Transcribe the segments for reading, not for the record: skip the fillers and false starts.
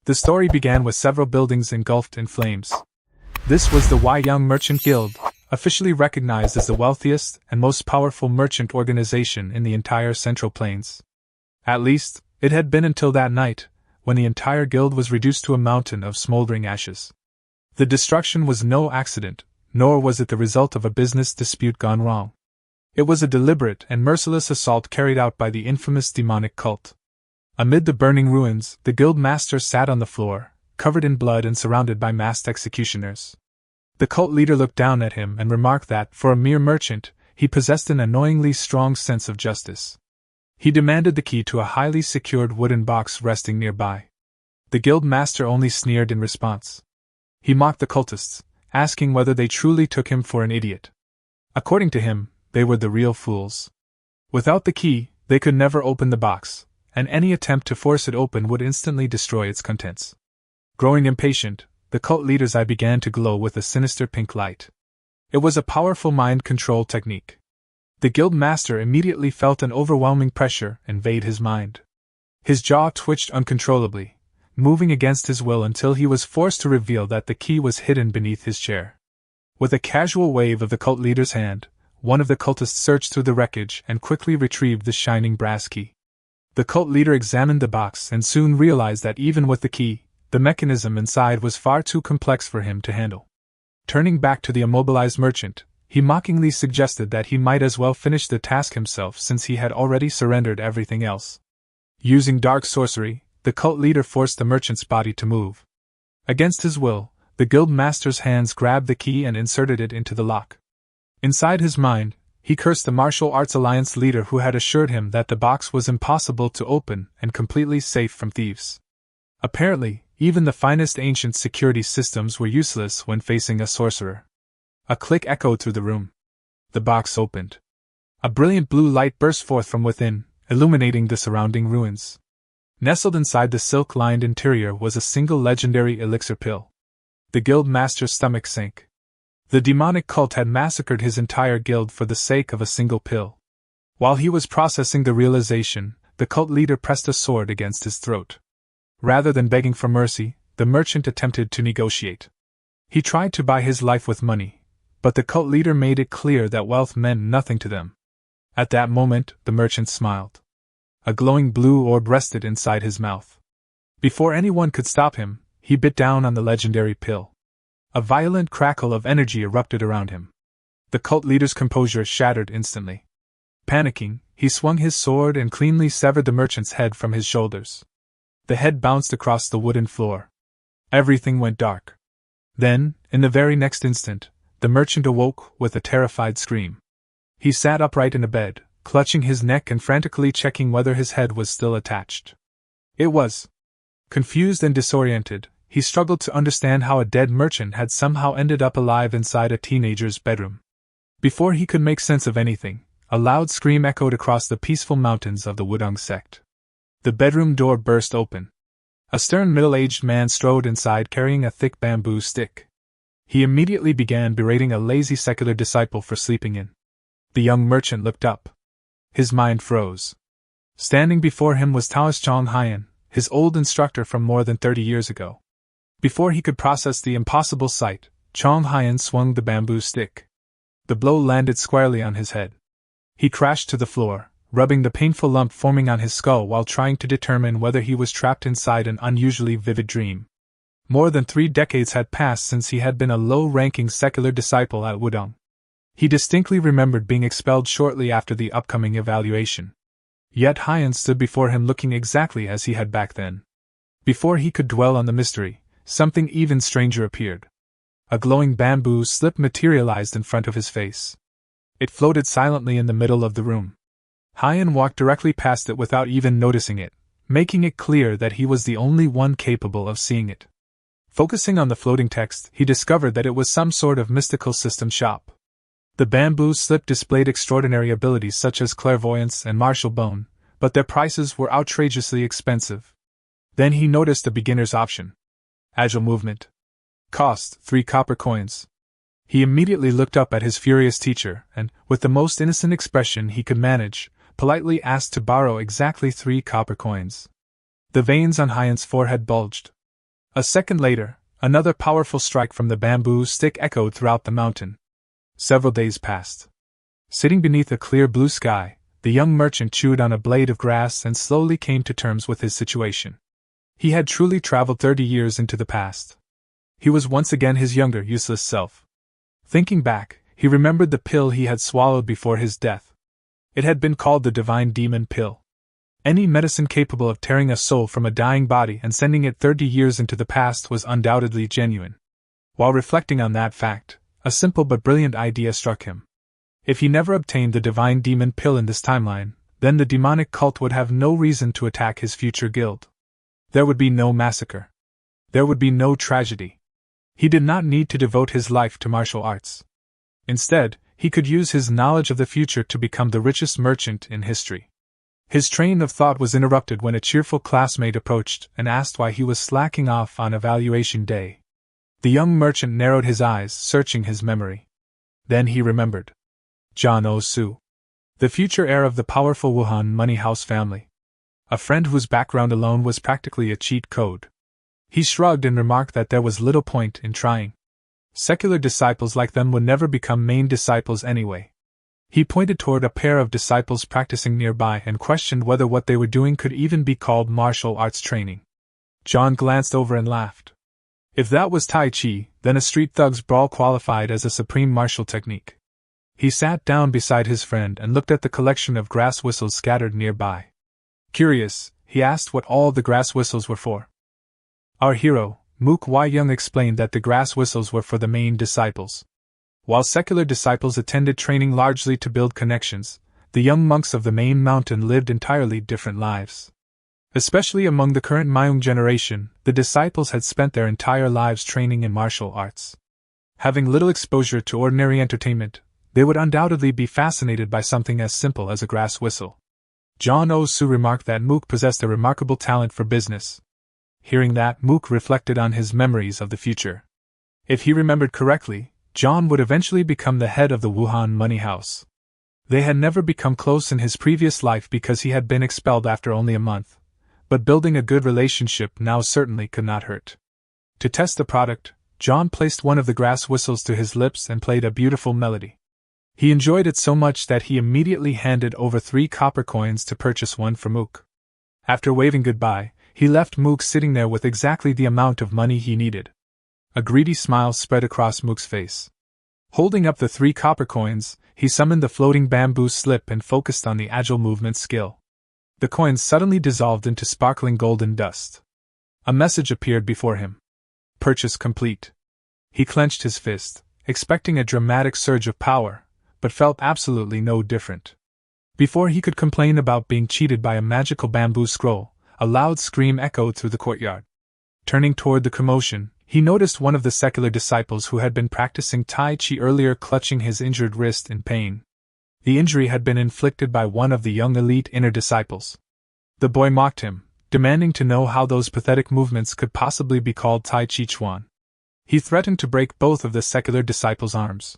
The story began with several buildings engulfed in flames. This was the Young Merchant Guild, officially recognized as the wealthiest and most powerful merchant organization in the entire Central Plains. At least, it had been until that night, when the entire guild was reduced to a mountain of smoldering ashes. The destruction was no accident, nor was it the result of a business dispute gone wrong. It was a deliberate and merciless assault carried out by the infamous demonic cult. Amid the burning ruins, the guild master sat on the floor, covered in blood and surrounded by masked executioners. The cult leader looked down at him and remarked that, for a mere merchant, he possessed an annoyingly strong sense of justice. He demanded the key to a highly secured wooden box resting nearby. The guild master only sneered in response. He mocked the cultists, asking whether they truly took him for an idiot. According to him, they were the real fools. Without the key, they could never open the box, and any attempt to force it open would instantly destroy its contents. Growing impatient, the cult leader's eye began to glow with a sinister pink light. It was a powerful mind control technique. The guild master immediately felt an overwhelming pressure invade his mind. His jaw twitched uncontrollably, moving against his will until he was forced to reveal that the key was hidden beneath his chair. With a casual wave of the cult leader's hand, one of the cultists searched through the wreckage and quickly retrieved the shining brass key. The cult leader examined the box and soon realized that even with the key, the mechanism inside was far too complex for him to handle. Turning back to the immobilized merchant, he mockingly suggested that he might as well finish the task himself since he had already surrendered everything else. Using dark sorcery, the cult leader forced the merchant's body to move. Against his will, the guild master's hands grabbed the key and inserted it into the lock. Inside his mind, he cursed the Martial Arts Alliance leader who had assured him that the box was impossible to open and completely safe from thieves. Apparently, even the finest ancient security systems were useless when facing a sorcerer. A click echoed through the room. The box opened. A brilliant blue light burst forth from within, illuminating the surrounding ruins. Nestled inside the silk-lined interior was a single legendary elixir pill. The guild master's stomach sank. The demonic cult had massacred his entire guild for the sake of a single pill. While he was processing the realization, the cult leader pressed a sword against his throat. Rather than begging for mercy, the merchant attempted to negotiate. He tried to buy his life with money, but the cult leader made it clear that wealth meant nothing to them. At that moment, the merchant smiled. A glowing blue orb rested inside his mouth. Before anyone could stop him, he bit down on the legendary pill. A violent crackle of energy erupted around him. The cult leader's composure shattered instantly. Panicking, he swung his sword and cleanly severed the merchant's head from his shoulders. The head bounced across the wooden floor. Everything went dark. Then, in the very next instant, the merchant awoke with a terrified scream. He sat upright in a bed, clutching his neck and frantically checking whether his head was still attached. It was. Confused and disoriented, he struggled to understand how a dead merchant had somehow ended up alive inside a teenager's bedroom. Before he could make sense of anything, a loud scream echoed across the peaceful mountains of the Wudong sect. The bedroom door burst open. A stern middle-aged man strode inside carrying a thick bamboo stick. He immediately began berating a lazy secular disciple for sleeping in. The young merchant looked up. His mind froze. Standing before him was Taoist Chong Hyan, his old instructor from more than 30 years ago. Before he could process the impossible sight, Chong Hyan swung the bamboo stick. The blow landed squarely on his head. He crashed to the floor, rubbing the painful lump forming on his skull while trying to determine whether he was trapped inside an unusually vivid dream. More than 3 decades had passed since he had been a low-ranking secular disciple at Wudong. He distinctly remembered being expelled shortly after the upcoming evaluation. Yet Hyan stood before him looking exactly as he had back then. Before he could dwell on the mystery, something even stranger appeared. A glowing bamboo slip materialized in front of his face. It floated silently in the middle of the room. Hyan walked directly past it without even noticing it, making it clear that he was the only one capable of seeing it. Focusing on the floating text, he discovered that it was some sort of mystical system shop. The bamboo slip displayed extraordinary abilities such as clairvoyance and martial bone, but their prices were outrageously expensive. Then he noticed a beginner's option. Agile movement. Cost 3 copper coins. He immediately looked up at his furious teacher and, with the most innocent expression he could manage, politely asked to borrow exactly 3 copper coins. The veins on Hyan's forehead bulged. A second later, another powerful strike from the bamboo stick echoed throughout the mountain. Several days passed. Sitting beneath a clear blue sky, the young merchant chewed on a blade of grass and slowly came to terms with his situation. He had truly traveled 30 years into the past. He was once again his younger, useless self. Thinking back, he remembered the pill he had swallowed before his death. It had been called the Divine Demon Pill. Any medicine capable of tearing a soul from a dying body and sending it 30 years into the past was undoubtedly genuine. While reflecting on that fact, a simple but brilliant idea struck him. If he never obtained the Divine Demon Pill in this timeline, then the demonic cult would have no reason to attack his future guild. There would be no massacre. There would be no tragedy. He did not need to devote his life to martial arts. Instead, he could use his knowledge of the future to become the richest merchant in history. His train of thought was interrupted when a cheerful classmate approached and asked why he was slacking off on evaluation day. The young merchant narrowed his eyes, searching his memory. Then he remembered. John Oh-soo. The future heir of the powerful Wuhan money house family. A friend whose background alone was practically a cheat code. He shrugged and remarked that there was little point in trying. Secular disciples like them would never become main disciples anyway. He pointed toward a pair of disciples practicing nearby and questioned whether what they were doing could even be called martial arts training. John glanced over and laughed. If that was Tai Chi, then a street thug's brawl qualified as a supreme martial technique. He sat down beside his friend and looked at the collection of grass whistles scattered nearby. Curious, he asked what all the grass whistles were for. Our hero, Mook Wai-young, explained that the grass whistles were for the main disciples. While secular disciples attended training largely to build connections, the young monks of the main mountain lived entirely different lives. Especially among the current Mayung generation, the disciples had spent their entire lives training in martial arts. Having little exposure to ordinary entertainment, they would undoubtedly be fascinated by something as simple as a grass whistle. John Oh-soo remarked that Mook possessed a remarkable talent for business. Hearing that, Mook reflected on his memories of the future. If he remembered correctly, John would eventually become the head of the Wuhan money house. They had never become close in his previous life because he had been expelled after only a month, but building a good relationship now certainly could not hurt. To test the product, John placed one of the grass whistles to his lips and played a beautiful melody. He enjoyed it so much that he immediately handed over 3 copper coins to purchase one for Mook. After waving goodbye, he left Mook sitting there with exactly the amount of money he needed. A greedy smile spread across Mook's face. Holding up the 3 copper coins, he summoned the floating bamboo slip and focused on the agile movement skill. The coins suddenly dissolved into sparkling golden dust. A message appeared before him. Purchase complete. He clenched his fist, expecting a dramatic surge of power, but felt absolutely no different. Before he could complain about being cheated by a magical bamboo scroll, a loud scream echoed through the courtyard. Turning toward the commotion, he noticed one of the secular disciples who had been practicing Tai Chi earlier clutching his injured wrist in pain. The injury had been inflicted by one of the young elite inner disciples. The boy mocked him, demanding to know how those pathetic movements could possibly be called Tai Chi Chuan. He threatened to break both of the secular disciples' arms.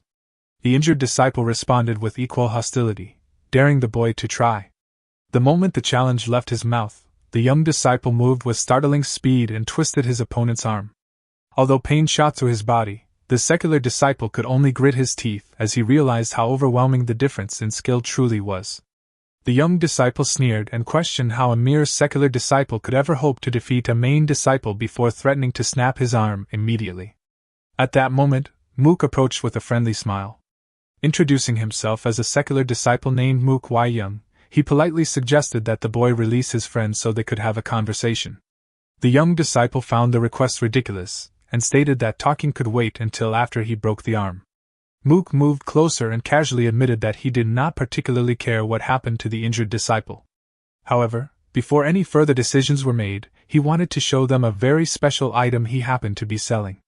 The injured disciple responded with equal hostility, daring the boy to try. The moment the challenge left his mouth, the young disciple moved with startling speed and twisted his opponent's arm. Although pain shot through his body, the secular disciple could only grit his teeth as he realized how overwhelming the difference in skill truly was. The young disciple sneered and questioned how a mere secular disciple could ever hope to defeat a main disciple before threatening to snap his arm immediately. At that moment, Mook approached with a friendly smile. Introducing himself as a secular disciple named Mook Wai-young, he politely suggested that the boy release his friend so they could have a conversation. The young disciple found the request ridiculous, and stated that talking could wait until after he broke the arm. Mook moved closer and casually admitted that he did not particularly care what happened to the injured disciple. However, before any further decisions were made, he wanted to show them a very special item he happened to be selling.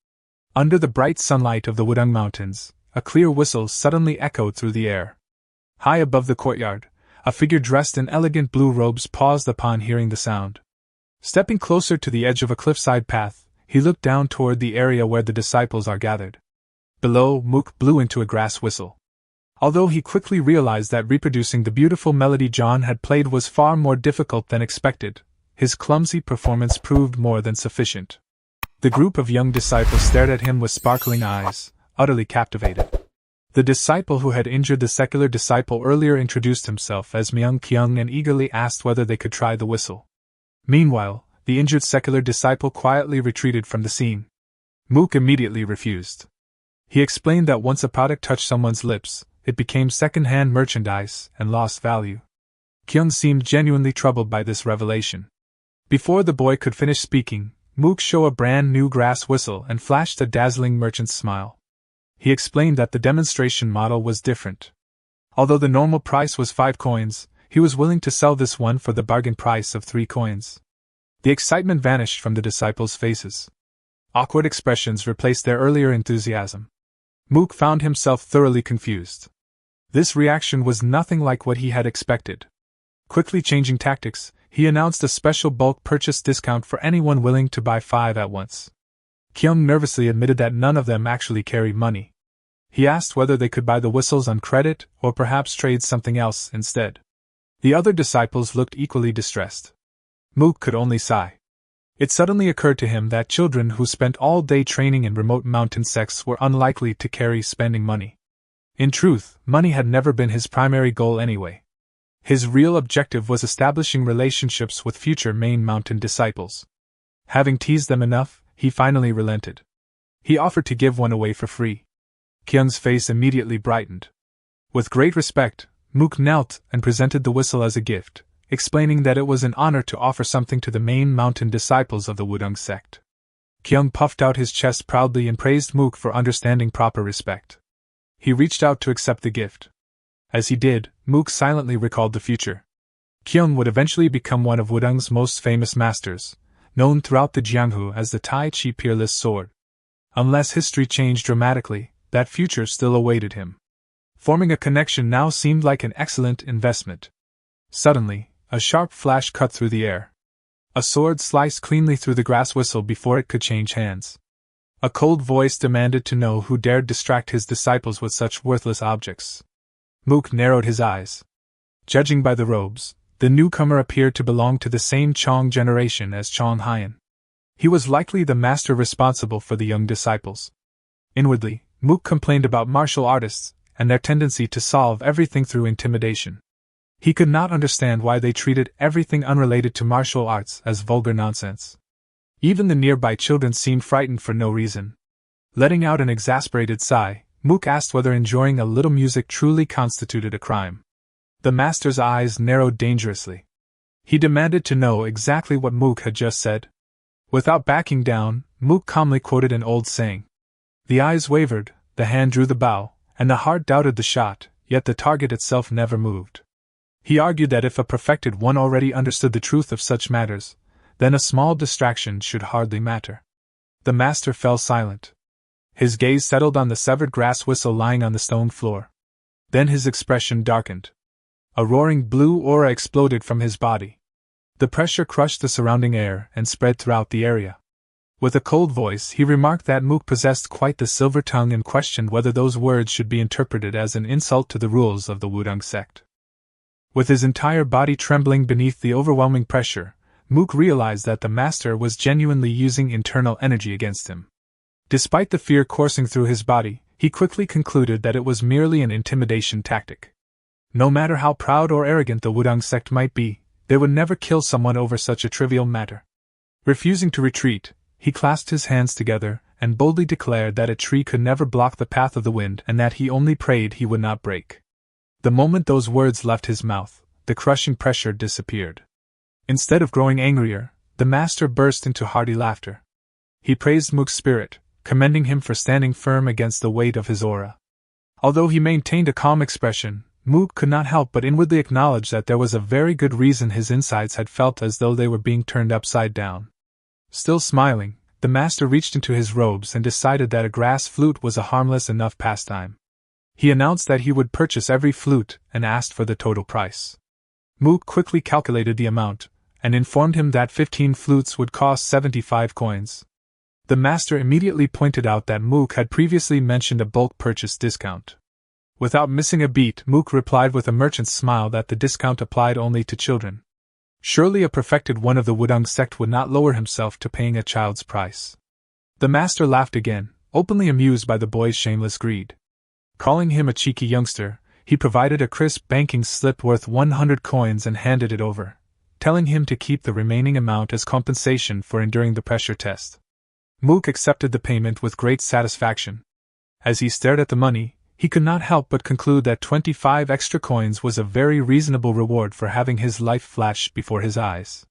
Under the bright sunlight of the Wudang Mountains, a clear whistle suddenly echoed through the air. High above the courtyard, a figure dressed in elegant blue robes paused upon hearing the sound. Stepping closer to the edge of a cliffside path, he looked down toward the area where the disciples are gathered. Below, Mook blew into a grass whistle. Although he quickly realized that reproducing the beautiful melody John had played was far more difficult than expected, his clumsy performance proved more than sufficient. The group of young disciples stared at him with sparkling eyes, utterly captivated. The disciple who had injured the secular disciple earlier introduced himself as Myung Kyung and eagerly asked whether they could try the whistle. Meanwhile, the injured secular disciple quietly retreated from the scene. Mook immediately refused. He explained that once a product touched someone's lips, it became second-hand merchandise and lost value. Kyung seemed genuinely troubled by this revelation. Before the boy could finish speaking, Mook showed a brand new grass whistle and flashed a dazzling merchant's smile. He explained that the demonstration model was different. Although the normal price was 5 coins, he was willing to sell this one for the bargain price of 3 coins. The excitement vanished from the disciples' faces. Awkward expressions replaced their earlier enthusiasm. Mook found himself thoroughly confused. This reaction was nothing like what he had expected. Quickly changing tactics, he announced a special bulk purchase discount for anyone willing to buy 5 at once. Kyung nervously admitted that none of them actually carried money. He asked whether they could buy the whistles on credit or perhaps trade something else instead. The other disciples looked equally distressed. Mook could only sigh. It suddenly occurred to him that children who spent all day training in remote mountain sects were unlikely to carry spending money. In truth, money had never been his primary goal anyway. His real objective was establishing relationships with future main mountain disciples. Having teased them enough, he finally relented. He offered to give one away for free. Kyung's face immediately brightened. With great respect, Mook knelt and presented the whistle as a gift, explaining that it was an honor to offer something to the main mountain disciples of the Wudang sect. Kyung puffed out his chest proudly and praised Mook for understanding proper respect. He reached out to accept the gift. As he did, Mook silently recalled the future. Kyung would eventually become one of Wudang's most famous masters, known throughout the Jianghu as the Tai Chi Peerless Sword. Unless history changed dramatically, that future still awaited him. Forming a connection now seemed like an excellent investment. Suddenly, a sharp flash cut through the air. A sword sliced cleanly through the grass whistle before it could change hands. A cold voice demanded to know who dared distract his disciples with such worthless objects. Mook narrowed his eyes. Judging by the robes, the newcomer appeared to belong to the same Chong generation as Chong Hyan. He was likely the master responsible for the young disciples. Inwardly, Mook complained about martial artists and their tendency to solve everything through intimidation. He could not understand why they treated everything unrelated to martial arts as vulgar nonsense. Even the nearby children seemed frightened for no reason. Letting out an exasperated sigh, Mook asked whether enjoying a little music truly constituted a crime. The master's eyes narrowed dangerously. He demanded to know exactly what Mook had just said. Without backing down, Mook calmly quoted an old saying. The eyes wavered, the hand drew the bow, and the heart doubted the shot, yet the target itself never moved. He argued that if a perfected one already understood the truth of such matters, then a small distraction should hardly matter. The master fell silent. His gaze settled on the severed grass whistle lying on the stone floor. Then his expression darkened. A roaring blue aura exploded from his body. The pressure crushed the surrounding air and spread throughout the area. With a cold voice, he remarked that Mook possessed quite the silver tongue and questioned whether those words should be interpreted as an insult to the rules of the Wudang sect. With his entire body trembling beneath the overwhelming pressure, Mook realized that the master was genuinely using internal energy against him. Despite the fear coursing through his body, he quickly concluded that it was merely an intimidation tactic. No matter how proud or arrogant the Wudang sect might be, they would never kill someone over such a trivial matter. Refusing to retreat, he clasped his hands together and boldly declared that a tree could never block the path of the wind and that he only prayed he would not break. The moment those words left his mouth, the crushing pressure disappeared. Instead of growing angrier, the master burst into hearty laughter. He praised Mook's spirit, commending him for standing firm against the weight of his aura. Although he maintained a calm expression, Mook could not help but inwardly acknowledge that there was a very good reason his insides had felt as though they were being turned upside down. Still smiling, the master reached into his robes and decided that a grass flute was a harmless enough pastime. He announced that he would purchase every flute and asked for the total price. Mook quickly calculated the amount and informed him that 15 flutes would cost 75 coins. The master immediately pointed out that Mook had previously mentioned a bulk purchase discount. Without missing a beat, Mook replied with a merchant's smile that the discount applied only to children. Surely a perfected one of the Wudang sect would not lower himself to paying a child's price. The master laughed again, openly amused by the boy's shameless greed. Calling him a cheeky youngster, he provided a crisp banking slip worth 100 coins and handed it over, telling him to keep the remaining amount as compensation for enduring the pressure test. Mook accepted the payment with great satisfaction. As he stared at the money, he could not help but conclude that 25 extra coins was a very reasonable reward for having his life flash before his eyes.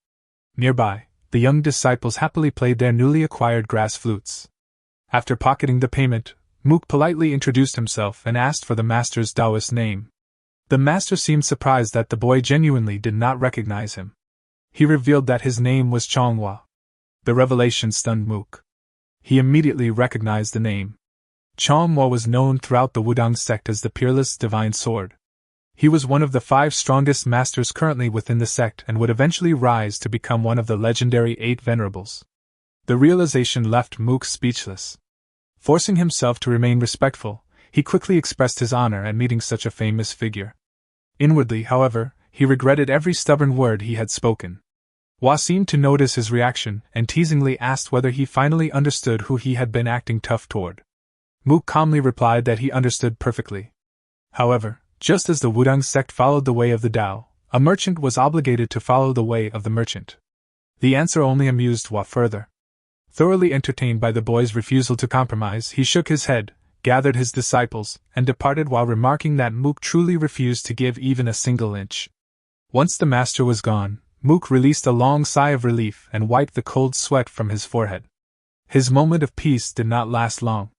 Nearby, the young disciples happily played their newly acquired grass flutes. After pocketing the payment, Mook politely introduced himself and asked for the master's Taoist name. The master seemed surprised that the boy genuinely did not recognize him. He revealed that his name was Changhua. The revelation stunned Mook. He immediately recognized the name. Changhua was known throughout the Wudang sect as the Peerless Divine Sword. He was one of the 5 strongest masters currently within the sect and would eventually rise to become one of the legendary 8 venerables. The realization left Mook speechless. Forcing himself to remain respectful, he quickly expressed his honor at meeting such a famous figure. Inwardly, however, he regretted every stubborn word he had spoken. Hua seemed to notice his reaction and teasingly asked whether he finally understood who he had been acting tough toward. Mook calmly replied that he understood perfectly. However, just as the Wudang sect followed the way of the Tao, a merchant was obligated to follow the way of the merchant. The answer only amused Hua further. Thoroughly entertained by the boy's refusal to compromise, he shook his head, gathered his disciples, and departed while remarking that Mook truly refused to give even a single inch. Once the master was gone, Mook released a long sigh of relief and wiped the cold sweat from his forehead. His moment of peace did not last long.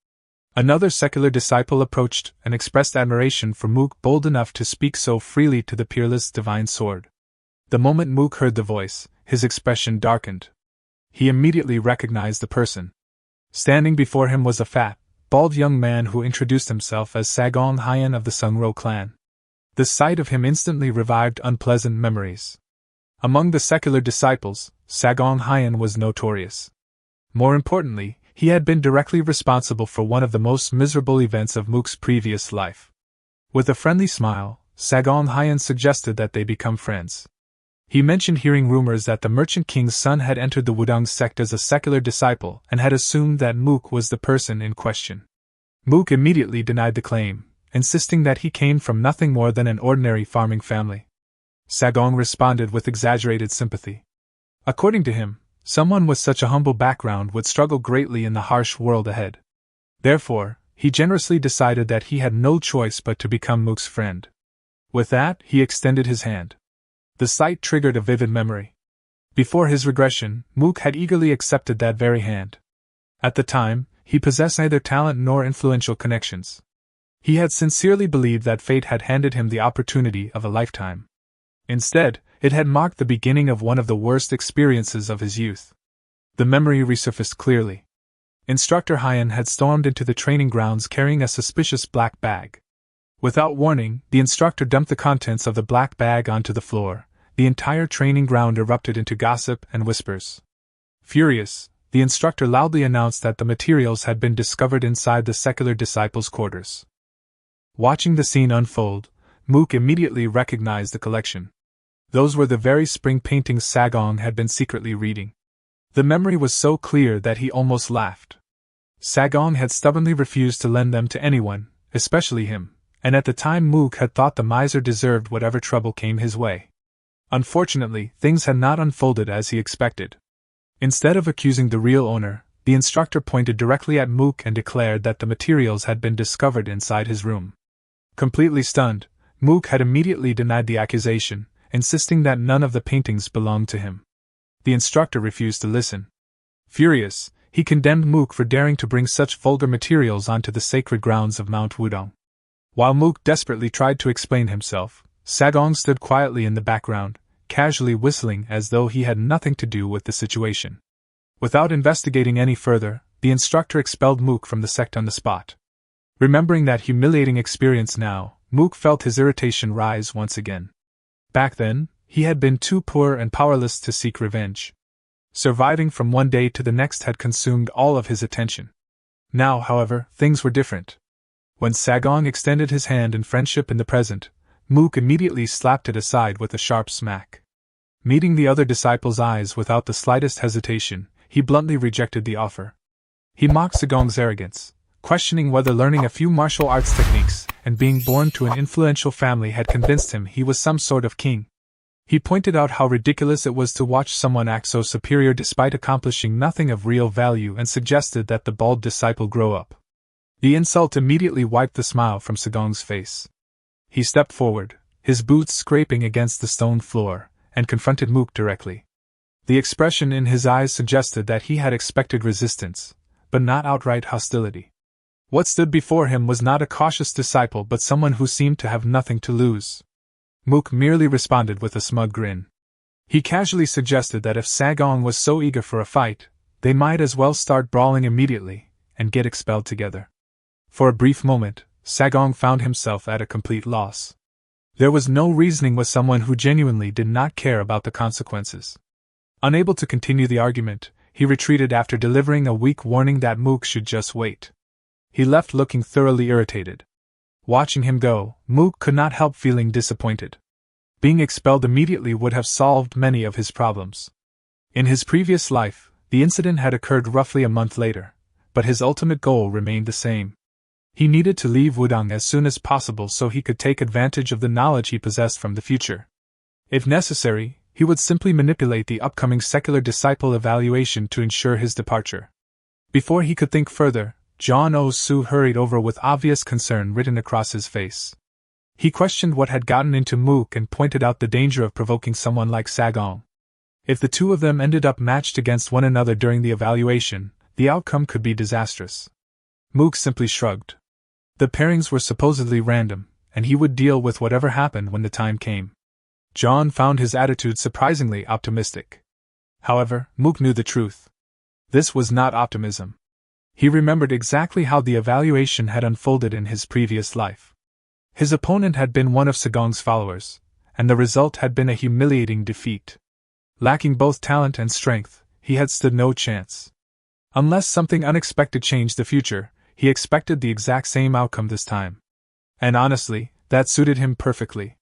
Another secular disciple approached and expressed admiration for Mook, bold enough to speak so freely to the Peerless Divine Sword. The moment Mook heard the voice, his expression darkened. He immediately recognized the person. Standing before him was a fat, bald young man who introduced himself as Sagong Hyan of the Sungro clan. The sight of him instantly revived unpleasant memories. Among the secular disciples, Sagong Hyan was notorious. More importantly, he had been directly responsible for one of the most miserable events of Mook's previous life. With a friendly smile, Sagong Hyan suggested that they become friends. He mentioned hearing rumors that the Merchant King's son had entered the Wudang sect as a secular disciple and had assumed that Mook was the person in question. Mook immediately denied the claim, insisting that he came from nothing more than an ordinary farming family. Sagong responded with exaggerated sympathy. According to him, someone with such a humble background would struggle greatly in the harsh world ahead. Therefore, he generously decided that he had no choice but to become Mook's friend. With that, he extended his hand. The sight triggered a vivid memory. Before his regression, Mook had eagerly accepted that very hand. At the time, he possessed neither talent nor influential connections. He had sincerely believed that fate had handed him the opportunity of a lifetime. Instead, it had marked the beginning of one of the worst experiences of his youth. The memory resurfaced clearly. Instructor Hyan had stormed into the training grounds carrying a suspicious black bag. Without warning, the instructor dumped the contents of the black bag onto the floor. The entire training ground erupted into gossip and whispers. Furious, the instructor loudly announced that the materials had been discovered inside the secular disciples' quarters. Watching the scene unfold, Mook immediately recognized the collection. Those were the very spring paintings Sagong had been secretly reading. The memory was so clear that he almost laughed. Sagong had stubbornly refused to lend them to anyone, especially him, and at the time Mook had thought the miser deserved whatever trouble came his way. Unfortunately, things had not unfolded as he expected. Instead of accusing the real owner, the instructor pointed directly at Mook and declared that the materials had been discovered inside his room. Completely stunned, Mook had immediately denied the accusation, insisting that none of the paintings belonged to him. The instructor refused to listen. Furious, he condemned Mook for daring to bring such vulgar materials onto the sacred grounds of Mount Wudong. While Mook desperately tried to explain himself, Sagong stood quietly in the background, casually whistling as though he had nothing to do with the situation. Without investigating any further, the instructor expelled Mook from the sect on the spot. Remembering that humiliating experience now, Mook felt his irritation rise once again. Back then, he had been too poor and powerless to seek revenge. Surviving from one day to the next had consumed all of his attention. Now, however, things were different. When Sagong extended his hand in friendship in the present, Mook immediately slapped it aside with a sharp smack. Meeting the other disciple's eyes without the slightest hesitation, he bluntly rejected the offer. He mocked Sagong's arrogance, questioning whether learning a few martial arts techniques and being born to an influential family had convinced him he was some sort of king. He pointed out how ridiculous it was to watch someone act so superior despite accomplishing nothing of real value and suggested that the bald disciple grow up. The insult immediately wiped the smile from Sagong's face. He stepped forward, his boots scraping against the stone floor, and confronted Mook directly. The expression in his eyes suggested that he had expected resistance, but not outright hostility. What stood before him was not a cautious disciple but someone who seemed to have nothing to lose. Mook merely responded with a smug grin. He casually suggested that if Sagong was so eager for a fight, they might as well start brawling immediately, and get expelled together. For a brief moment, Sagong found himself at a complete loss. There was no reasoning with someone who genuinely did not care about the consequences. Unable to continue the argument, he retreated after delivering a weak warning that Mook should just wait. He left looking thoroughly irritated. Watching him go, Mook could not help feeling disappointed. Being expelled immediately would have solved many of his problems. In his previous life, the incident had occurred roughly a month later, but his ultimate goal remained the same. He needed to leave Wudang as soon as possible so he could take advantage of the knowledge he possessed from the future. If necessary, he would simply manipulate the upcoming secular disciple evaluation to ensure his departure. Before he could think further, John Oh-soo hurried over with obvious concern written across his face. He questioned what had gotten into Mook and pointed out the danger of provoking someone like Sagong. If the two of them ended up matched against one another during the evaluation, the outcome could be disastrous. Mook simply shrugged. The pairings were supposedly random, and he would deal with whatever happened when the time came. John found his attitude surprisingly optimistic. However, Mook knew the truth. This was not optimism. He remembered exactly how the evaluation had unfolded in his previous life. His opponent had been one of Sagong's followers, and the result had been a humiliating defeat. Lacking both talent and strength, he had stood no chance. Unless something unexpected changed the future, he expected the exact same outcome this time. And honestly, that suited him perfectly.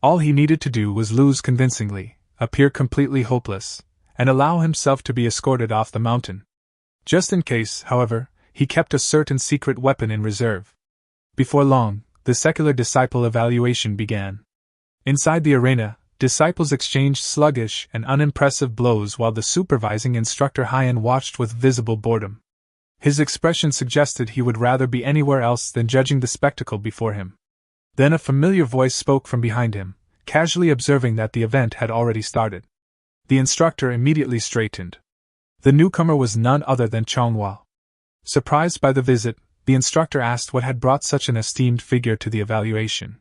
All he needed to do was lose convincingly, appear completely hopeless, and allow himself to be escorted off the mountain. Just in case, however, he kept a certain secret weapon in reserve. Before long, the secular disciple evaluation began. Inside the arena, disciples exchanged sluggish and unimpressive blows while the supervising instructor Hyan watched with visible boredom. His expression suggested he would rather be anywhere else than judging the spectacle before him. Then a familiar voice spoke from behind him, casually observing that the event had already started. The instructor immediately straightened. The newcomer was none other than Chonghua. Surprised by the visit, the instructor asked what had brought such an esteemed figure to the evaluation.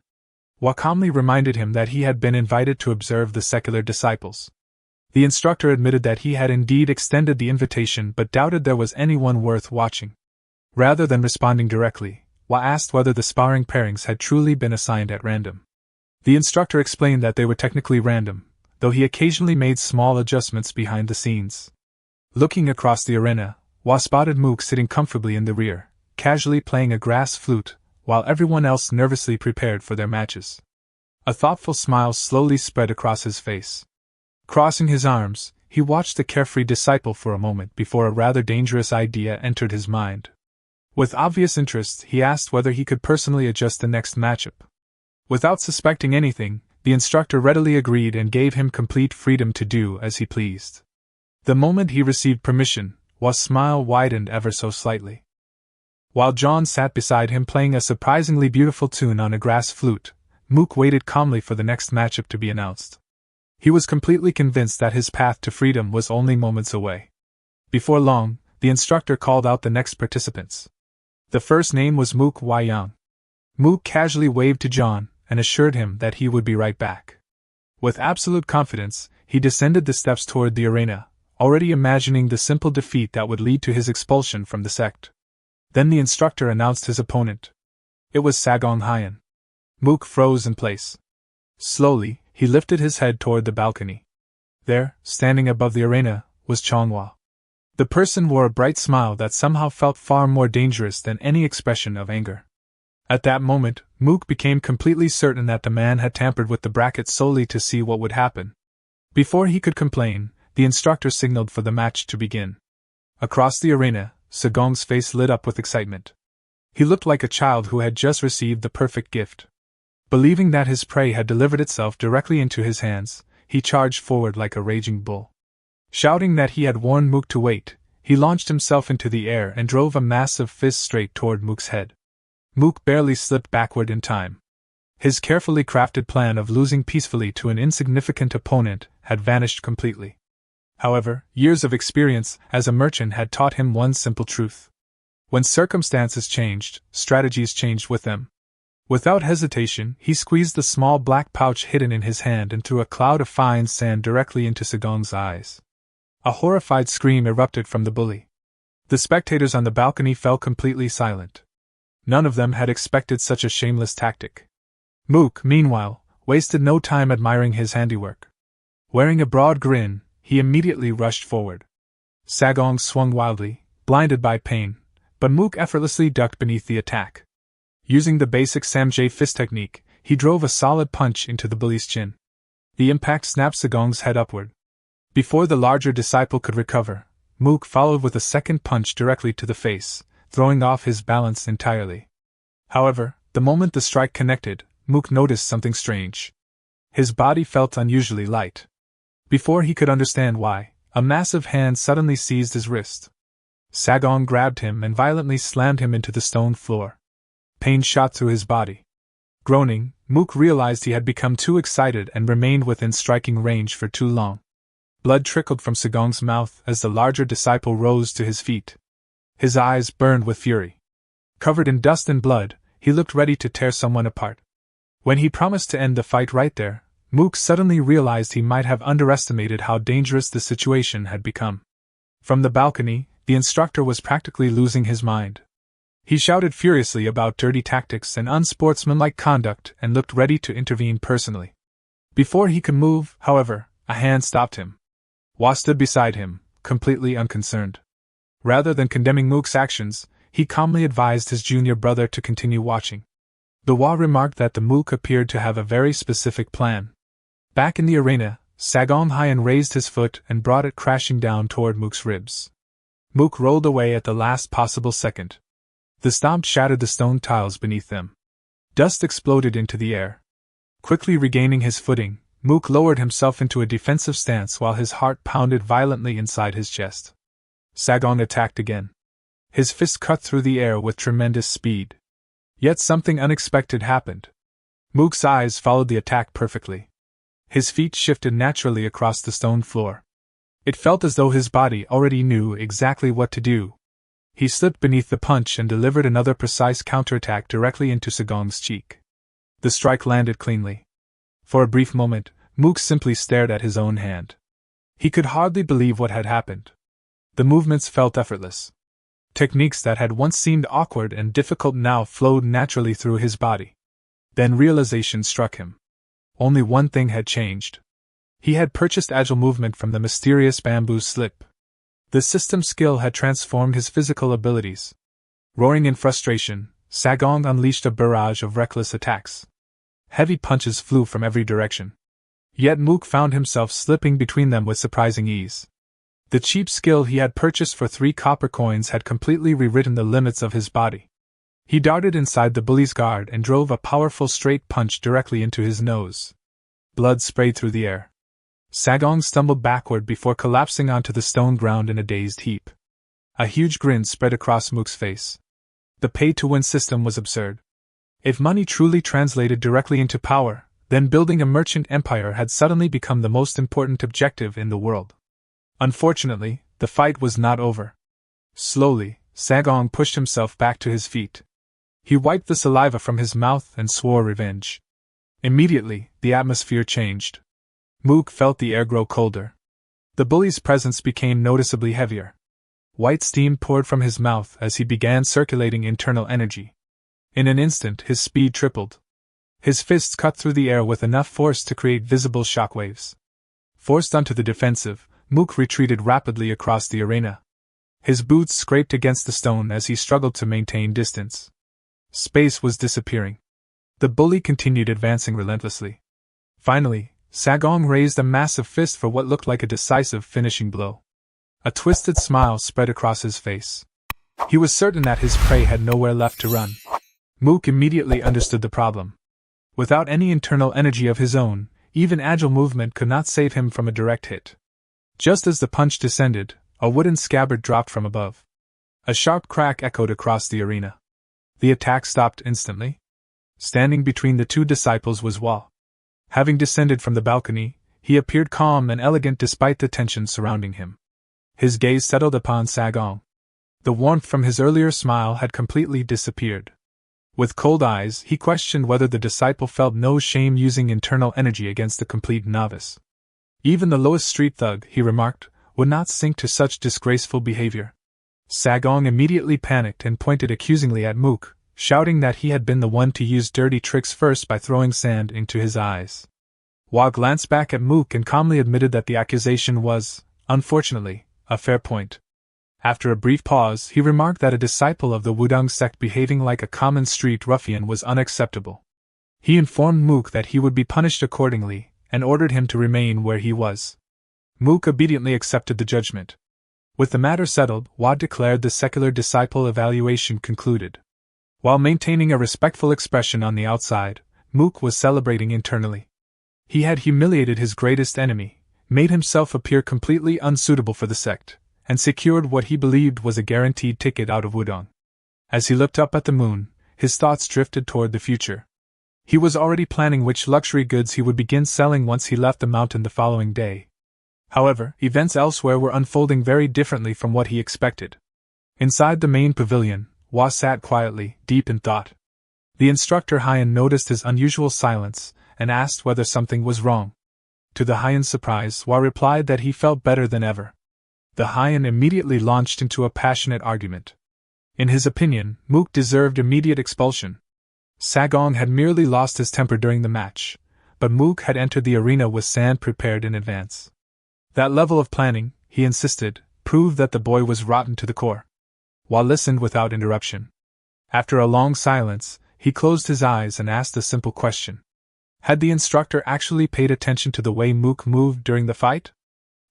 Hua calmly reminded him that he had been invited to observe the secular disciples. The instructor admitted that he had indeed extended the invitation but doubted there was anyone worth watching. Rather than responding directly, Hua asked whether the sparring pairings had truly been assigned at random. The instructor explained that they were technically random, though he occasionally made small adjustments behind the scenes. Looking across the arena, Hua spotted Mook sitting comfortably in the rear, casually playing a grass flute, while everyone else nervously prepared for their matches. A thoughtful smile slowly spread across his face. Crossing his arms, he watched the carefree disciple for a moment before a rather dangerous idea entered his mind. With obvious interest, he asked whether he could personally adjust the next matchup. Without suspecting anything, the instructor readily agreed and gave him complete freedom to do as he pleased. The moment he received permission, Hua's smile widened ever so slightly. While John sat beside him playing a surprisingly beautiful tune on a grass flute, Mook waited calmly for the next matchup to be announced. He was completely convinced that his path to freedom was only moments away. Before long, the instructor called out the next participants. The first name was Mook Wai-yang. Mook casually waved to John and assured him that he would be right back. With absolute confidence, he descended the steps toward the arena, already imagining the simple defeat that would lead to his expulsion from the sect. Then the instructor announced his opponent. It was Sagong Hyan. Mook froze in place. Slowly, he lifted his head toward the balcony. There, standing above the arena, was Chonghua. The person wore a bright smile that somehow felt far more dangerous than any expression of anger. At that moment, Mook became completely certain that the man had tampered with the bracket solely to see what would happen. Before he could complain, the instructor signaled for the match to begin. Across the arena, Sagong's face lit up with excitement. He looked like a child who had just received the perfect gift. Believing that his prey had delivered itself directly into his hands, he charged forward like a raging bull. Shouting that he had warned Mook to wait, he launched himself into the air and drove a massive fist straight toward Mook's head. Mook barely slipped backward in time. His carefully crafted plan of losing peacefully to an insignificant opponent had vanished completely. However, years of experience as a merchant had taught him one simple truth. When circumstances changed, strategies changed with them. Without hesitation, he squeezed the small black pouch hidden in his hand and threw a cloud of fine sand directly into Sagong's eyes. A horrified scream erupted from the bully. The spectators on the balcony fell completely silent. None of them had expected such a shameless tactic. Mook, meanwhile, wasted no time admiring his handiwork. Wearing a broad grin, he immediately rushed forward. Sagong swung wildly, blinded by pain, but Mook effortlessly ducked beneath the attack. Using the basic Samjay fist technique, he drove a solid punch into the bully's chin. The impact snapped Sagong's head upward. Before the larger disciple could recover, Mook followed with a second punch directly to the face, throwing off his balance entirely. However, the moment the strike connected, Mook noticed something strange. His body felt unusually light. Before he could understand why, a massive hand suddenly seized his wrist. Sagong grabbed him and violently slammed him into the stone floor. Pain shot through his body. Groaning, Mook realized he had become too excited and remained within striking range for too long. Blood trickled from Sagong's mouth as the larger disciple rose to his feet. His eyes burned with fury. Covered in dust and blood, he looked ready to tear someone apart. When he promised to end the fight right there, Mook suddenly realized he might have underestimated how dangerous the situation had become. From the balcony, the instructor was practically losing his mind. He shouted furiously about dirty tactics and unsportsmanlike conduct and looked ready to intervene personally. Before he could move, however, a hand stopped him. Hwa stood beside him, completely unconcerned. Rather than condemning Mook's actions, he calmly advised his junior brother to continue watching. The Hwa remarked that the Mook appeared to have a very specific plan. Back in the arena, Sagong Hyen raised his foot and brought it crashing down toward Mook's ribs. Mook rolled away at the last possible second. The stomp shattered the stone tiles beneath them. Dust exploded into the air. Quickly regaining his footing, Mook lowered himself into a defensive stance while his heart pounded violently inside his chest. Sagong attacked again. His fist cut through the air with tremendous speed. Yet something unexpected happened. Mook's eyes followed the attack perfectly. His feet shifted naturally across the stone floor. It felt as though his body already knew exactly what to do. He slipped beneath the punch and delivered another precise counterattack directly into Sagong's cheek. The strike landed cleanly. For a brief moment, Mook simply stared at his own hand. He could hardly believe what had happened. The movements felt effortless. Techniques that had once seemed awkward and difficult now flowed naturally through his body. Then realization struck him. Only one thing had changed. He had purchased agile movement from the mysterious bamboo slip. The system skill had transformed his physical abilities. Roaring in frustration, Sagong unleashed a barrage of reckless attacks. Heavy punches flew from every direction. Yet Mook found himself slipping between them with surprising ease. The cheap skill he had purchased for 3 copper coins had completely rewritten the limits of his body. He darted inside the bully's guard and drove a powerful straight punch directly into his nose. Blood sprayed through the air. Sagong stumbled backward before collapsing onto the stone ground in a dazed heap. A huge grin spread across Mook's face. The pay-to-win system was absurd. If money truly translated directly into power, then building a merchant empire had suddenly become the most important objective in the world. Unfortunately, the fight was not over. Slowly, Sagong pushed himself back to his feet. He wiped the saliva from his mouth and swore revenge. Immediately, the atmosphere changed. Mook felt the air grow colder. The bully's presence became noticeably heavier. White steam poured from his mouth as he began circulating internal energy. In an instant, his speed tripled. His fists cut through the air with enough force to create visible shockwaves. Forced onto the defensive, Mook retreated rapidly across the arena. His boots scraped against the stone as he struggled to maintain distance. Space was disappearing. The bully continued advancing relentlessly. Finally, Sagong raised a massive fist for what looked like a decisive finishing blow. A twisted smile spread across his face. He was certain that his prey had nowhere left to run. Mook immediately understood the problem. Without any internal energy of his own, even agile movement could not save him from a direct hit. Just as the punch descended, a wooden scabbard dropped from above. A sharp crack echoed across the arena. The attack stopped instantly. Standing between the two disciples was Hua. Having descended from the balcony, he appeared calm and elegant despite the tension surrounding him. His gaze settled upon Sagong. The warmth from his earlier smile had completely disappeared. With cold eyes, he questioned whether the disciple felt no shame using internal energy against the complete novice. Even the lowest street thug, he remarked, would not sink to such disgraceful behavior. Sagong immediately panicked and pointed accusingly at Mook, shouting that he had been the one to use dirty tricks first by throwing sand into his eyes. Hua glanced back at Mook and calmly admitted that the accusation was, unfortunately, a fair point. After a brief pause, he remarked that a disciple of the Wudang sect behaving like a common street ruffian was unacceptable. He informed Mook that he would be punished accordingly, and ordered him to remain where he was. Mook obediently accepted the judgment. With the matter settled, Hua declared the secular disciple evaluation concluded. While maintaining a respectful expression on the outside, Mook was celebrating internally. He had humiliated his greatest enemy, made himself appear completely unsuitable for the sect, and secured what he believed was a guaranteed ticket out of Wudong. As he looked up at the moon, his thoughts drifted toward the future. He was already planning which luxury goods he would begin selling once he left the mountain the following day. However, events elsewhere were unfolding very differently from what he expected. Inside the main pavilion, Hua sat quietly, deep in thought. The instructor Haiyan noticed his unusual silence, and asked whether something was wrong. To the Haiyan's surprise, Hua replied that he felt better than ever. The Haiyan immediately launched into a passionate argument. In his opinion, Mook deserved immediate expulsion. Sagong had merely lost his temper during the match, but Mook had entered the arena with sand prepared in advance. That level of planning, he insisted, proved that the boy was rotten to the core. Hua listened without interruption. After a long silence, he closed his eyes and asked a simple question. Had the instructor actually paid attention to the way Mook moved during the fight?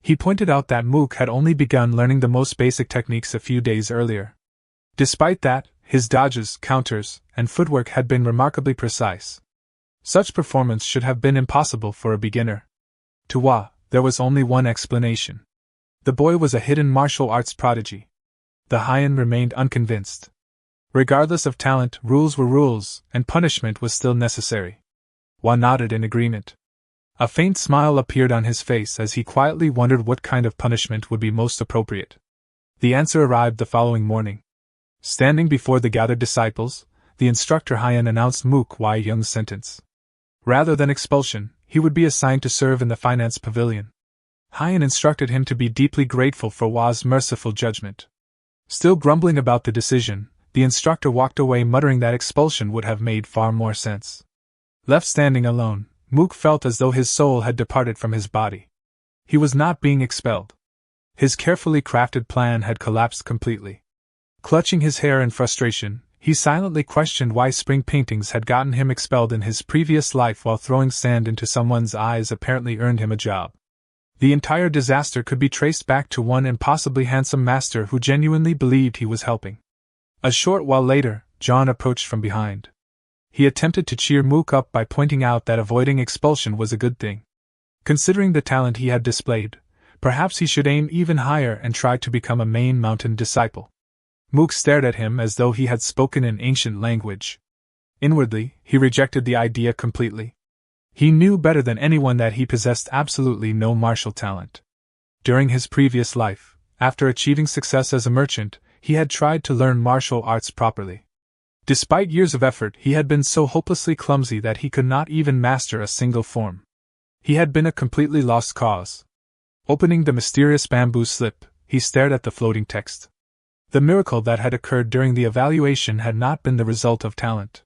He pointed out that Mook had only begun learning the most basic techniques a few days earlier. Despite that, his dodges, counters, and footwork had been remarkably precise. Such performance should have been impossible for a beginner. To Hua, there was only one explanation. The boy was a hidden martial arts prodigy. The Haiyan remained unconvinced. Regardless of talent, rules were rules, and punishment was still necessary. Hua nodded in agreement. A faint smile appeared on his face as he quietly wondered what kind of punishment would be most appropriate. The answer arrived the following morning. Standing before the gathered disciples, the instructor Haiyan announced Mook Wai Young's sentence. Rather than expulsion, he would be assigned to serve in the finance pavilion. Haiyan instructed him to be deeply grateful for Hua's merciful judgment. Still grumbling about the decision, the instructor walked away muttering that expulsion would have made far more sense. Left standing alone, Mook felt as though his soul had departed from his body. He was not being expelled. His carefully crafted plan had collapsed completely. Clutching his hair in frustration, he silently questioned why spring paintings had gotten him expelled in his previous life while throwing sand into someone's eyes apparently earned him a job. The entire disaster could be traced back to one impossibly handsome master who genuinely believed he was helping. A short while later, John approached from behind. He attempted to cheer Mook up by pointing out that avoiding expulsion was a good thing. Considering the talent he had displayed, perhaps he should aim even higher and try to become a main mountain disciple. Mook stared at him as though he had spoken in ancient language. Inwardly, he rejected the idea completely. He knew better than anyone that he possessed absolutely no martial talent. During his previous life, after achieving success as a merchant, he had tried to learn martial arts properly. Despite years of effort, he had been so hopelessly clumsy that he could not even master a single form. He had been a completely lost cause. Opening the mysterious bamboo slip, he stared at the floating text. The miracle that had occurred during the evaluation had not been the result of talent.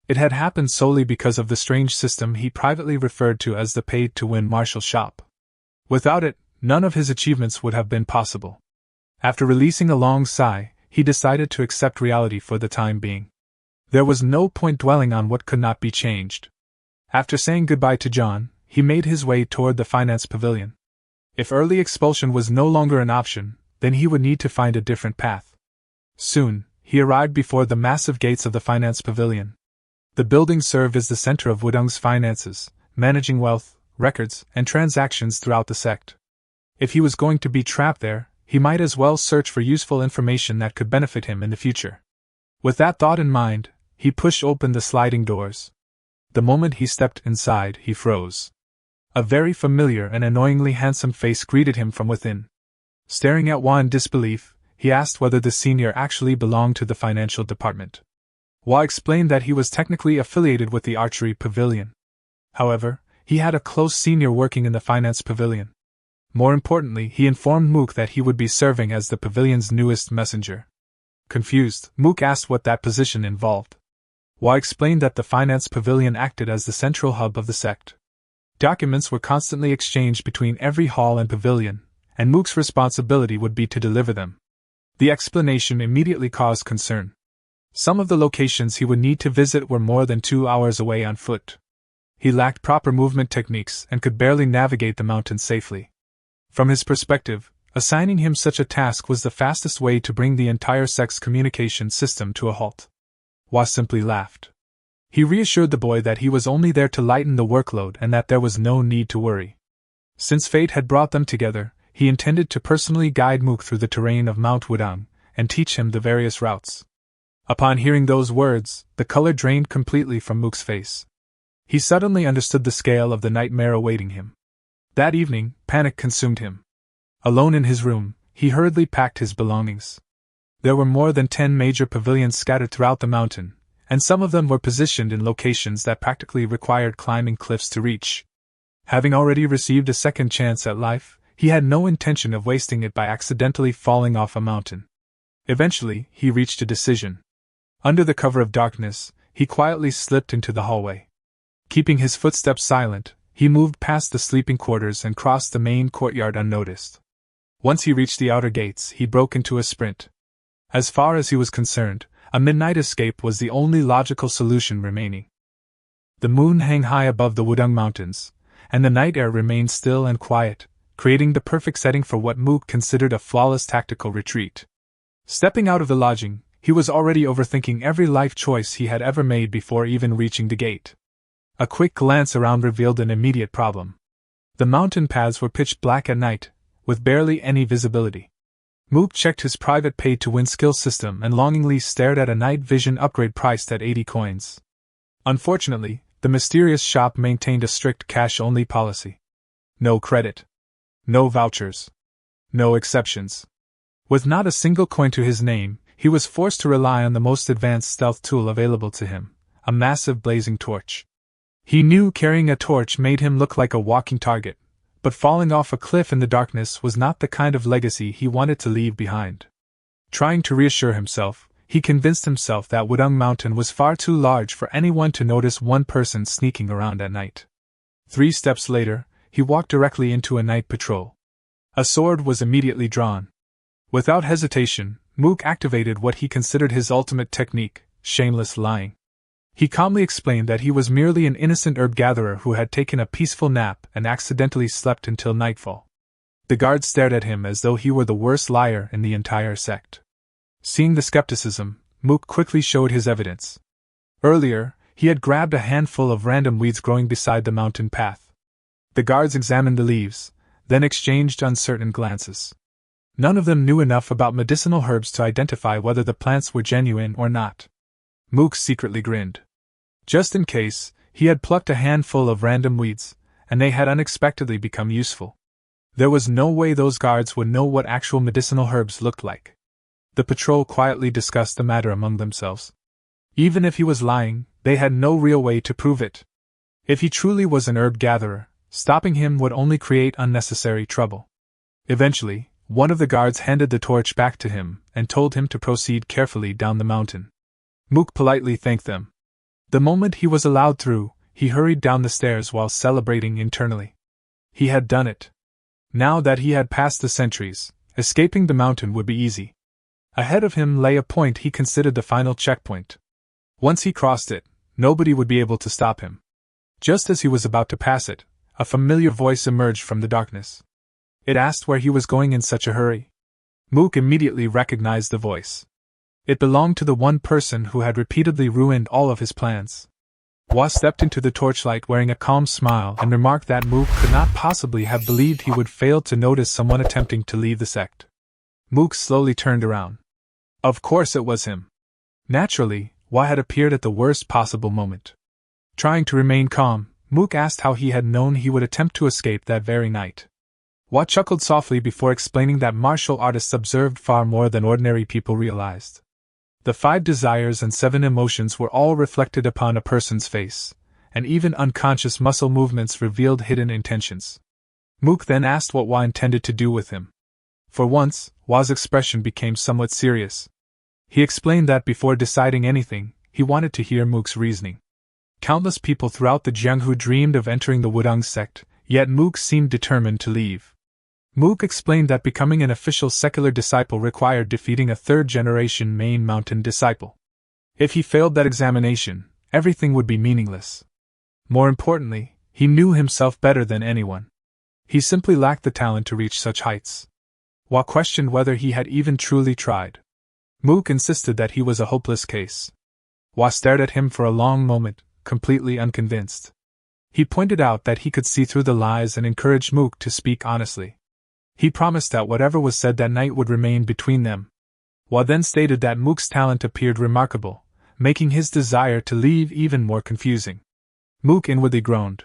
It had happened solely because of the strange system he privately referred to as the paid-to-win martial shop. Without it, none of his achievements would have been possible. After releasing a long sigh, he decided to accept reality for the time being. There was no point dwelling on what could not be changed. After saying goodbye to John, he made his way toward the finance pavilion. If early expulsion was no longer an option, then he would need to find a different path. Soon, he arrived before the massive gates of the finance pavilion. The building served as the center of Wudong's finances, managing wealth, records, and transactions throughout the sect. If he was going to be trapped there, he might as well search for useful information that could benefit him in the future. With that thought in mind, he pushed open the sliding doors. The moment he stepped inside, he froze. A very familiar and annoyingly handsome face greeted him from within. Staring at Hua in disbelief, he asked whether the senior actually belonged to the financial department. Hua explained that he was technically affiliated with the archery pavilion. However, he had a close senior working in the finance pavilion. More importantly, he informed Mook that he would be serving as the pavilion's newest messenger. Confused, Mook asked what that position involved. Hua explained that the finance pavilion acted as the central hub of the sect. Documents were constantly exchanged between every hall and pavilion, and Mook's responsibility would be to deliver them. The explanation immediately caused concern. Some of the locations he would need to visit were more than 2 hours away on foot. He lacked proper movement techniques and could barely navigate the mountains safely. From his perspective, assigning him such a task was the fastest way to bring the entire sect's communication system to a halt. Hua simply laughed. He reassured the boy that he was only there to lighten the workload and that there was no need to worry. Since fate had brought them together, he intended to personally guide Mook through the terrain of Mount Wudong and teach him the various routes. Upon hearing those words, the color drained completely from Mook's face. He suddenly understood the scale of the nightmare awaiting him. That evening, panic consumed him. Alone in his room, he hurriedly packed his belongings. There were more than 10 major pavilions scattered throughout the mountain, and some of them were positioned in locations that practically required climbing cliffs to reach. Having already received a second chance at life, he had no intention of wasting it by accidentally falling off a mountain. Eventually, he reached a decision. Under the cover of darkness, he quietly slipped into the hallway. Keeping his footsteps silent, he moved past the sleeping quarters and crossed the main courtyard unnoticed. Once he reached the outer gates, he broke into a sprint. As far as he was concerned, a midnight escape was the only logical solution remaining. The moon hung high above the Wudong Mountains, and the night air remained still and quiet, creating the perfect setting for what Mook considered a flawless tactical retreat. Stepping out of the lodging, he was already overthinking every life choice he had ever made before even reaching the gate. A quick glance around revealed an immediate problem. The mountain paths were pitch black at night, with barely any visibility. Mook checked his private pay-to-win skill system and longingly stared at a night vision upgrade priced at 80 coins. Unfortunately, the mysterious shop maintained a strict cash-only policy. No credit. No vouchers. No exceptions. With not a single coin to his name, he was forced to rely on the most advanced stealth tool available to him, a massive blazing torch. He knew carrying a torch made him look like a walking target, but falling off a cliff in the darkness was not the kind of legacy he wanted to leave behind. Trying to reassure himself, he convinced himself that Wudong Mountain was far too large for anyone to notice one person sneaking around at night. 3 steps later, he walked directly into a night patrol. A sword was immediately drawn. Without hesitation, Mook activated what he considered his ultimate technique, shameless lying. He calmly explained that he was merely an innocent herb gatherer who had taken a peaceful nap and accidentally slept until nightfall. The guards stared at him as though he were the worst liar in the entire sect. Seeing the skepticism, Mook quickly showed his evidence. Earlier, he had grabbed a handful of random weeds growing beside the mountain path. The guards examined the leaves, then exchanged uncertain glances. None of them knew enough about medicinal herbs to identify whether the plants were genuine or not. Mook secretly grinned. Just in case, he had plucked a handful of random weeds, and they had unexpectedly become useful. There was no way those guards would know what actual medicinal herbs looked like. The patrol quietly discussed the matter among themselves. Even if he was lying, they had no real way to prove it. If he truly was an herb gatherer, stopping him would only create unnecessary trouble. Eventually, one of the guards handed the torch back to him and told him to proceed carefully down the mountain. Mook politely thanked them. The moment he was allowed through, he hurried down the stairs while celebrating internally. He had done it. Now that he had passed the sentries, escaping the mountain would be easy. Ahead of him lay a point he considered the final checkpoint. Once he crossed it, nobody would be able to stop him. Just as he was about to pass it, a familiar voice emerged from the darkness. It asked where he was going in such a hurry. Mook immediately recognized the voice. It belonged to the one person who had repeatedly ruined all of his plans. Hwa stepped into the torchlight wearing a calm smile and remarked that Mook could not possibly have believed he would fail to notice someone attempting to leave the sect. Mook slowly turned around. Of course it was him. Naturally, Hwa had appeared at the worst possible moment. Trying to remain calm, Mook asked how he had known he would attempt to escape that very night. Hwa chuckled softly before explaining that martial artists observed far more than ordinary people realized. The 5 desires and 7 emotions were all reflected upon a person's face, and even unconscious muscle movements revealed hidden intentions. Mook then asked what Hwa intended to do with him. For once, Hwa's expression became somewhat serious. He explained that before deciding anything, he wanted to hear Mook's reasoning. Countless people throughout the Jianghu dreamed of entering the Wudang sect, yet Mook seemed determined to leave. Mook explained that becoming an official secular disciple required defeating a 3rd-generation main mountain disciple. If he failed that examination, everything would be meaningless. More importantly, he knew himself better than anyone. He simply lacked the talent to reach such heights. Hwa questioned whether he had even truly tried. Mook insisted that he was a hopeless case. Hwa stared at him for a long moment, completely unconvinced. He pointed out that he could see through the lies and encouraged Mook to speak honestly. He promised that whatever was said that night would remain between them. Hwa then stated that Mook's talent appeared remarkable, making his desire to leave even more confusing. Mook inwardly groaned.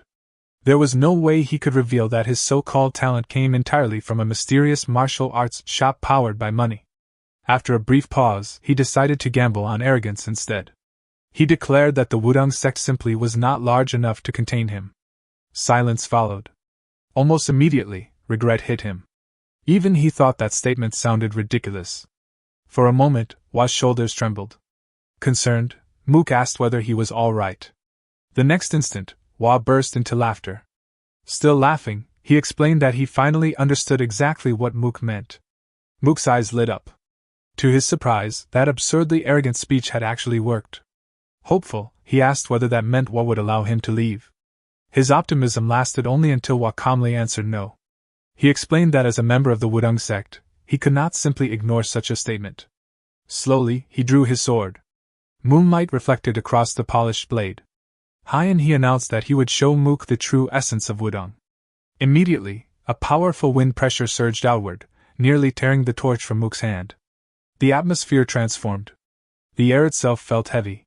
There was no way he could reveal that his so-called talent came entirely from a mysterious martial arts shop powered by money. After a brief pause, he decided to gamble on arrogance instead. He declared that the Wudang sect simply was not large enough to contain him. Silence followed. Almost immediately, regret hit him. Even he thought that statement sounded ridiculous. For a moment, Hwa's shoulders trembled. Concerned, Mook asked whether he was all right. The next instant, Hwa burst into laughter. Still laughing, he explained that he finally understood exactly what Mook meant. Mook's eyes lit up. To his surprise, that absurdly arrogant speech had actually worked. Hopeful, he asked whether that meant Hwa would allow him to leave. His optimism lasted only until Hwa calmly answered no. He explained that as a member of the Wudang sect, he could not simply ignore such a statement. Slowly, he drew his sword. Moonlight reflected across the polished blade. High-in he announced that he would show Mook the true essence of Wudang. Immediately, a powerful wind pressure surged outward, nearly tearing the torch from Mook's hand. The atmosphere transformed. The air itself felt heavy.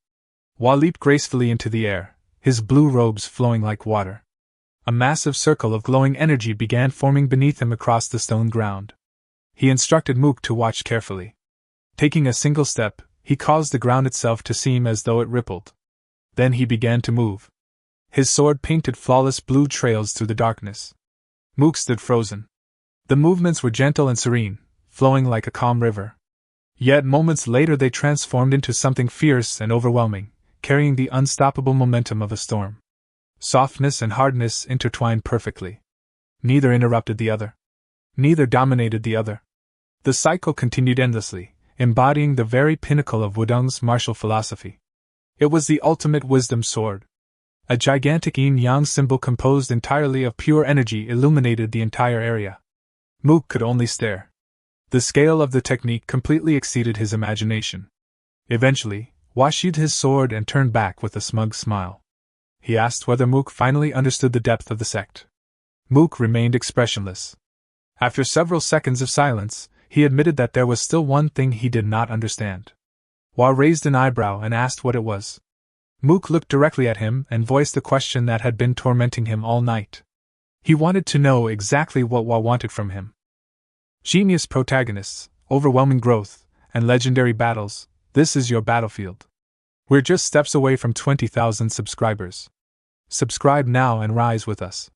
Hwa leaped gracefully into the air, his blue robes flowing like water. A massive circle of glowing energy began forming beneath him across the stone ground. He instructed Mook to watch carefully. Taking a single step, he caused the ground itself to seem as though it rippled. Then he began to move. His sword painted flawless blue trails through the darkness. Mook stood frozen. The movements were gentle and serene, flowing like a calm river. Yet moments later they transformed into something fierce and overwhelming, carrying the unstoppable momentum of a storm. Softness and hardness intertwined perfectly. Neither interrupted the other. Neither dominated the other. The cycle continued endlessly, embodying the very pinnacle of Wudang's martial philosophy. It was the ultimate wisdom sword. A gigantic yin-yang symbol composed entirely of pure energy illuminated the entire area. Mook could only stare. The scale of the technique completely exceeded his imagination. Eventually, Hwa sheathed his sword and turned back with a smug smile. He asked whether Mook finally understood the depth of the sect. Mook remained expressionless. After several seconds of silence, he admitted that there was still one thing he did not understand. Hwa raised an eyebrow and asked what it was. Mook looked directly at him and voiced the question that had been tormenting him all night. He wanted to know exactly what Hwa wanted from him. Genius protagonists, overwhelming growth, and legendary battles, this is your battlefield. We're just steps away from 20,000 subscribers. Subscribe now and rise with us.